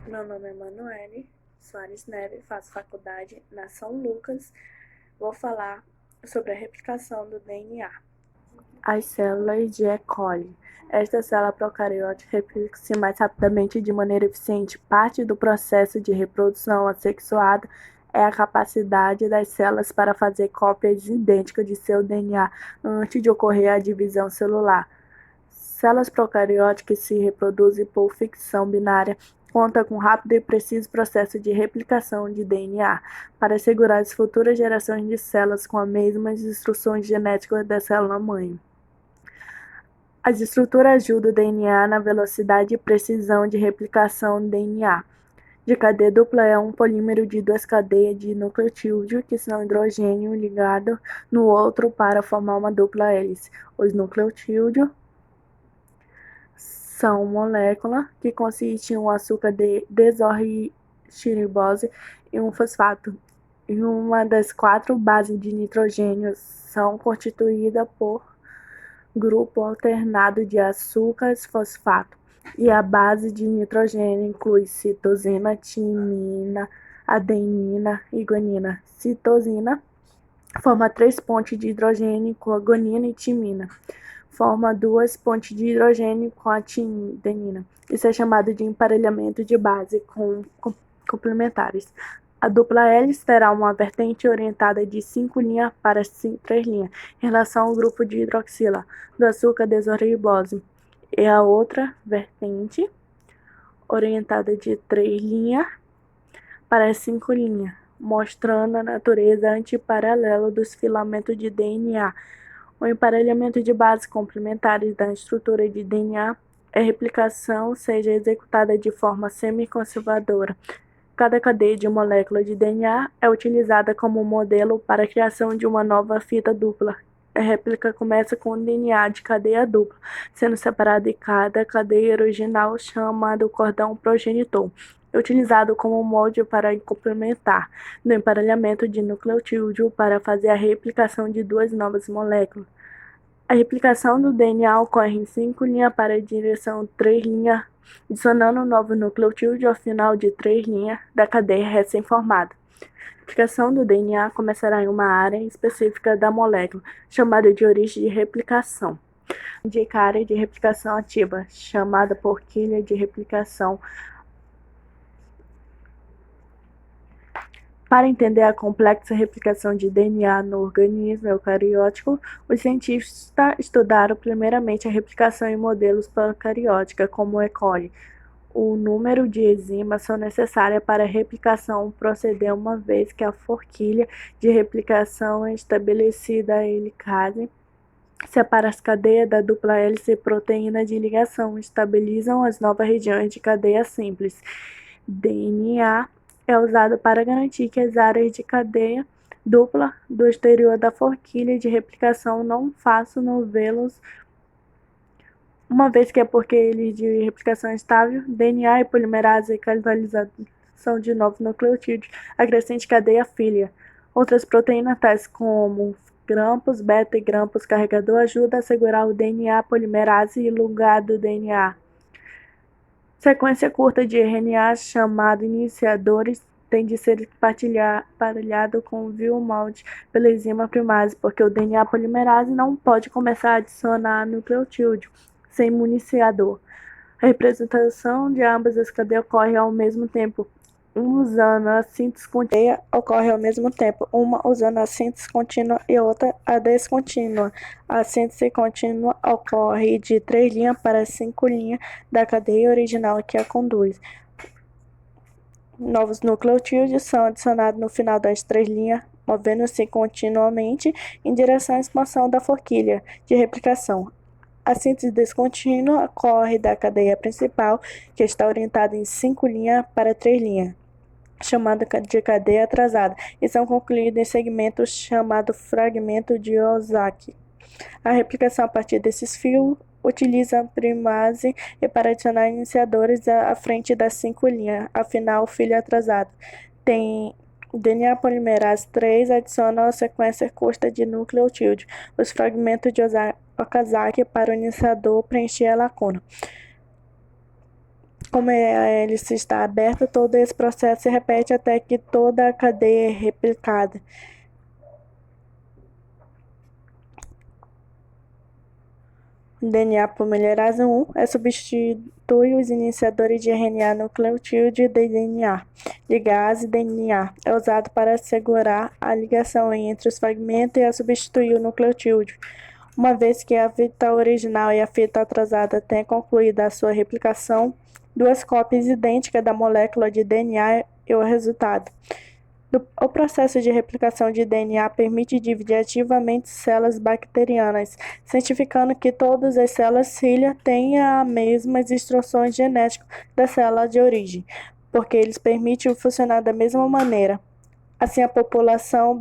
Meu nome é Manoele Soares Neves, faço faculdade na São Lucas. Vou falar sobre a replicação do DNA. As células de E. coli. Esta célula procariótica replica-se mais rapidamente e de maneira eficiente. Parte do processo de reprodução assexuada é a capacidade das células para fazer cópias idênticas de seu DNA antes de ocorrer a divisão celular. Células procarióticas se reproduzem por fissão binária, conta com rápido e preciso processo de replicação de DNA para assegurar as futuras gerações de células com as mesmas instruções genéticas da célula-mãe. As estruturas ajudam o DNA na velocidade e precisão de replicação do DNA. De cadeia dupla é um polímero de duas cadeias de nucleotídeo que são hidrogênio ligado no outro para formar uma dupla hélice. Os nucleotídeos são moléculas que consistem em um açúcar de desoxirribose e um fosfato. E uma das quatro bases de nitrogênio são constituídas por grupo alternado de açúcares fosfato. E a base de nitrogênio inclui citosina, timina, adenina e guanina. Citosina forma 3 pontes de hidrogênio com a guanina e timina. Forma 2 pontes de hidrogênio com a adenina. Isso é chamado de emparelhamento de base complementares. A dupla hélice terá uma vertente orientada de 5' para 3' em relação ao grupo de hidroxila do açúcar desoxirribose, e a outra vertente orientada de 3' para 5', mostrando a natureza antiparalela dos filamentos de DNA. O emparelhamento de bases complementares da estrutura de DNA é a replicação seja executada de forma semi-conservadora. Cada cadeia de molécula de DNA é utilizada como modelo para a criação de uma nova fita dupla. A réplica começa com o DNA de cadeia dupla, sendo separado de cada cadeia original, chamado cordão progenitor, utilizado como molde para complementar no emparelhamento de nucleotídeo para fazer a replicação de duas novas moléculas. A replicação do DNA ocorre em 5' para a direção 3', adicionando um novo nucleotídeo ao final de 3' da cadeia recém-formada. A replicação do DNA começará em uma área específica da molécula, chamada de origem de replicação. Indica a área de replicação ativa, chamada por quilha de replicação. Para entender a complexa replicação de DNA no organismo eucariótico, os cientistas estudaram primeiramente a replicação em modelos procarióticos, como o E. coli. O número de enzimas são necessárias para a replicação proceder uma vez que a forquilha de replicação é estabelecida a helicase separa as cadeias da dupla hélice e proteína de ligação, estabilizam as novas regiões de cadeia simples. DNA é usado para garantir que as áreas de cadeia dupla do exterior da forquilha de replicação não façam novelos, uma vez que é porque ele de replicação estável, DNA e polimerase e catalisação de novos nucleotídeos, acrescente cadeia filha. Outras proteínas tais como grampos, beta e grampos carregador ajudam a segurar o DNA polimerase e lugar do DNA. Sequência curta de RNA, chamada iniciadores, tem de ser parelhado com o viu-molde pela enzima primase, porque o DNA polimerase não pode começar a adicionar nucleotídeo sem iniciador. A representação de ambas as cadeias ocorre ao mesmo tempo. Uma usando a síntese contínua ocorre ao mesmo tempo, uma usando a síntese contínua e outra a descontínua. A síntese contínua ocorre de 3' para 5' da cadeia original que a conduz. Novos nucleotídeos são adicionados no final das 3', movendo-se continuamente em direção à expansão da forquilha de replicação. A síntese descontínua ocorre da cadeia principal, que está orientada em 5' para 3', chamada de cadeia atrasada, e são concluídos em segmentos chamados fragmento de Ozaki. A replicação a partir desses fios utiliza a primase e para adicionar iniciadores à frente das 5', afinal o fio atrasado tem DNA polimerase 3 adiciona a sequência curta de nucleotídeo, os fragmentos de Okazaki para o iniciador preencher a lacuna. Como a hélice está aberta, todo esse processo se repete até que toda a cadeia é replicada. O DNA polimerase 1 substitui os iniciadores de RNA nucleotídeo de DNA. Ligase DNA é usado para assegurar a ligação entre os fragmentos e a substituir o nucleotídeo. Uma vez que a fita original e a fita atrasada têm concluído a sua replicação, duas cópias idênticas da molécula de DNA é o resultado. O processo de replicação de DNA permite dividir ativamente células bacterianas, certificando que todas as células cilha têm as mesmas instruções genéticas da célula de origem, porque eles permitem funcionar da mesma maneira. Assim, a população